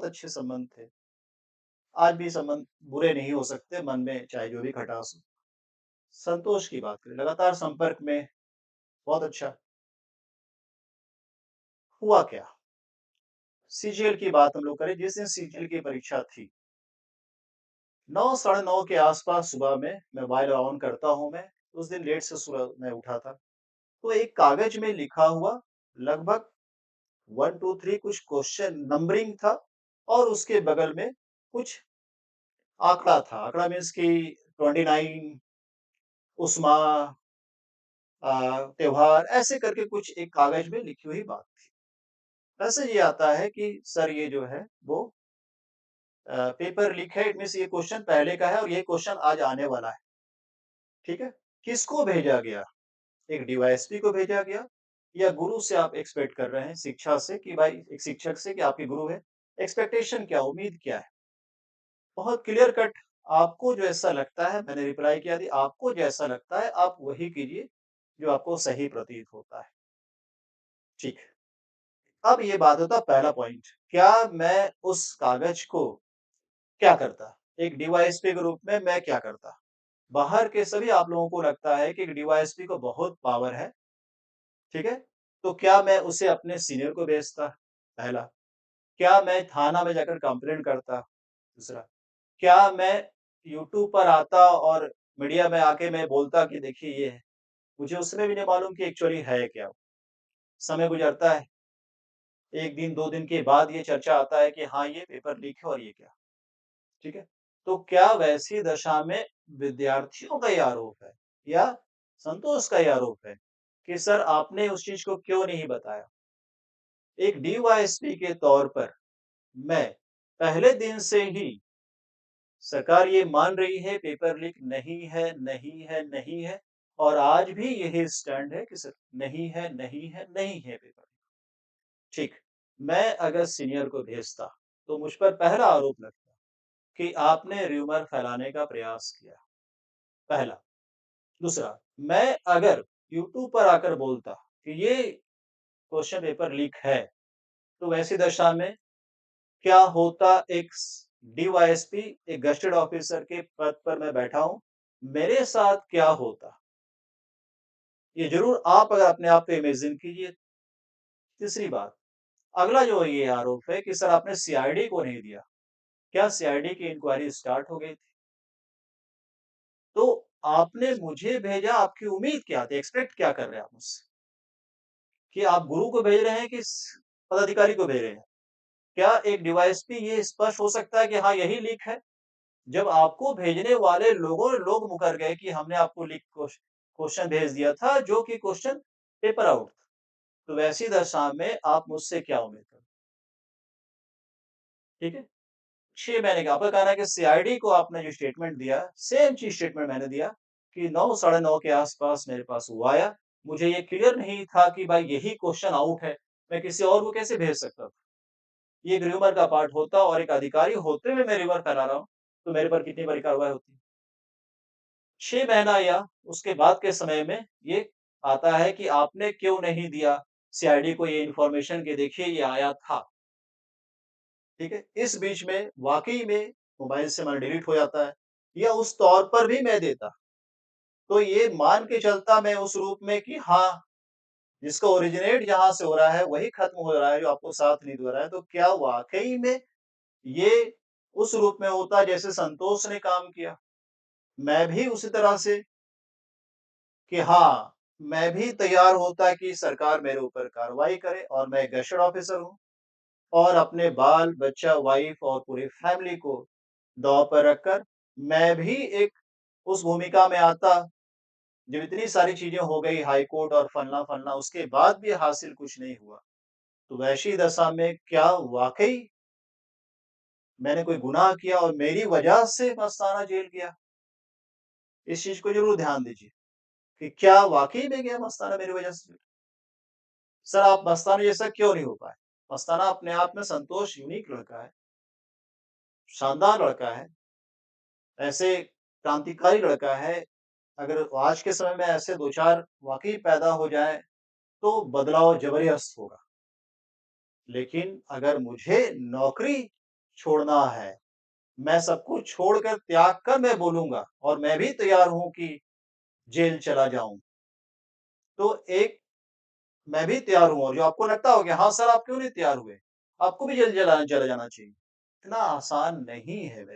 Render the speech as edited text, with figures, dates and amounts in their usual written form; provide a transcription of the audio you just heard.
अच्छे संबंध थे। आज भी संबंध बुरे नहीं हो सकते, मन में चाहे जो भी खटास हो। संतोष की बात करें, लगातार संपर्क में, बहुत अच्छा। हुआ क्या? सीजीएल की बात हम लोग करें, जिस दिन सीजीएल की परीक्षा थी, 9 साढ़े 9 के आस-पास सुबह में मैं मोबाइल ऑन करता हूँ मैं, उस दिन लेट से सुबह मैं उठा था। तो एक कागज में लिखा हुआ लगभग 1, 2, 3 कुछ क्वेश्चन नंबरिंग था और उसके बगल में कुछ आंकड़ा था। आंकड़ा मीन्स कि 29 उस्मा त्योहार ऐसे करके कुछ एक कागज में लिखी हुई बात थी। मैसेज ये आता है कि सर ये जो है वो पेपर लीक है, इट मीन्स ये क्वेश्चन पहले का है और ये क्वेश्चन आज आने वाला है। ठीक है? किसको भेजा गया? एक डीवाईएसपी को भेजा गया या गुरु से आप एक्सपेक्ट कर रहे हैं, शिक्षा से कि भाई एक शिक्षक से कि आपके गुरु हैं, एक्सपेक्टेशन क्या, उम्मीद क्या है? बहुत क्लियर कट आपको जो ऐसा लगता है मैंने रिप्लाई किया थी, आपको जैसा लगता है आप वही कीजिए, जो आपको सही प्रतीत होता है। ठीक है। अब ये बात होता है पहला पॉइंट, क्या मैं उस कागज को क्या करता? एक डीवाईएसपी के रूप में मैं क्या करता? बाहर के सभी आप लोगों को लगता है कि एक डीवाईएसपी को बहुत पावर है, ठीक है? तो क्या मैं उसे अपने सीनियर को भेजता? पहला। क्या मैं थाना में जाकर कंप्लेंट करता? दूसरा। क्या मैं यूट्यूब पर आता और मीडिया में आके मैं बोलता कि देखिए ये है। मुझे उस समय भी नहीं मालूम कि एक्चुअली है क्या? समय गुज़रता है, 1 दिन 2 दिन के बाद ये चर्चा आता है कि हाँ, ये पेपर लीक है और ये क्या, ठीक है? तो क्या वैसी दशा में विद्यार्थियों का ये आरोप है या संतोष का ये आरोप है कि सर आपने उस चीज़ को क्यों नहीं बताया? एक डीवाईएसपी के तौर पर मैं पहले दिन से ही सरकार ये मान रही है पेपर लीक नहीं है, नहीं है, नहीं है और आज भी यही स्टैंड है कि सर नहीं है, नहीं है, नहीं है पेपर। ठीक, मैं अगर सीनियर को भेजता, तो मुझ पर पहला आरोप लगता कि आपने र्यूमर फैलाने का प्रयास किया, पहला। दूसरा, मैं अगर यूट्यूब पर आकर बोलता कि ये क्वेश्चन पेपर लीक है, तो वैसी दशा में क्या होता एक डीवाईएसपी एक गजेटेड ऑफिसर के पद पर मैं बैठा हूँ, मेरे साथ क्या होता? ये ज़रूर आप अगर अपने आप को इमेजिन कीजिए। तीसरी बात, अगला जो ये आरोप है कि सर आपने सीआईडी को नहीं दिया। क्या सीआईडी की इंक्वायरी स्टार्ट हो गई थी? तो आपने मुझे भेजा, आपकी उम्मीद क्या थी? एक्सपेक्ट क्या कर रहे हैं आप मुझसे? कि आप गुरु को भेज रहे हैं कि पदाधिकारी को भेज रहे हैं? क्या एक डीवाईएसपी ये स्पष्ट हो सकता है कि हाँ, यही लीक है? जब आपको भेजने वाले लोग मुकर गए कि हमने आपको लीक क्वेश्चन भेज दिया था जो कि क्वेश्चन पेपर आउट था। तो वैसी दशा में आप मुझसे क्या उम्मीद करते? ठीक है? 6 महीने का आपका कहना है कि सीआईडी को आपने जो स्टेटमेंट दिया, सेम चीज़ स्टेटमेंट मैंने दिया कि 9 साढ़े 9 के आस-पास मेरे पास वो आया। मुझे ये क्लियर नहीं था कि भाई यही क्वेश्चन आउट है, मैं किसी और को कैसे भेज सकता था? ये एक र्यूमर का पार्ट होता और एक अधिकारी होते हुए मैं र्यूमर फैला रहा हूँ, तो मेरे पर कितनी बड़ी कार्रवाई होती। 6 महीना या उसके बाद के समय में ये आता है कि आपने क्यों नहीं दिया सीआईडी को ये इन्फॉर्मेशन कि देखिए ये आया था, ठीक है? इस बीच में वाक़ई में मोबाइल से हमारा डिलीट हो जाता है या उस तौर पर भी मैं देता, तो ये मान के चलता मैं उस रूप में कि हाँ, जिसका ओरिजिनेट जहाँ से हो रहा है वही खत्म हो रहा है जो आपको साथ नहीं दे रहा है, तो क्या वाक़ई में ये उस रूप में होता जैसे संतोष ने काम किया? मैं भी उसी तरह से कि हाँ, मैं भी तैयार होता कि सरकार मेरे ऊपर कार्रवाई करे और मैं गैजेटेड ऑफ़िसर हूँ और अपने बाल-बच्चा, वाइफ़ और पूरी फ़ैमिली को दाँव पर रखकर मैं भी एक उस भूमिका में आता, जब इतनी सारी चीज़ें हो गई हाई कोर्ट और फलना-फलना उसके बाद भी हासिल कुछ नहीं हुआ। तो वैसी दशा में क्या वाक़ई मैंने कोई गुनाह किया और मेरी वजह से मस्ताना जेल गया? इस चीज़ को ज़रूर ध्यान दीजिए कि क्या वाक़ई में गया मस्ताना मेरी वजह से? सर आप मस्ताना जैसा क्यों नहीं हो पाए? मस्ताना अपने आप में संतोष यूनिक लड़का है, शानदार लड़का है, ऐसे क्रांतिकारी लड़का है, अगर आज के समय में ऐसे 2-4 वाक़ई पैदा हो जाएँ, तो बदलाव ज़बरदस्त होगा। लेकिन अगर मुझे नौकरी छोड़ना है। मैं सब कुछ छोड़कर त्याग कर मैं बोलूँगा और मैं भी तैयार हूँ कि जेल चला जाऊँ। तो एक मैं भी तैयार हूँ और जो आपको लगता होगा हाँ सर आप क्यों नहीं तैयार हुए? आपको भी जेल चला चला जाना चाहिए। इतना आसान नहीं है मेरे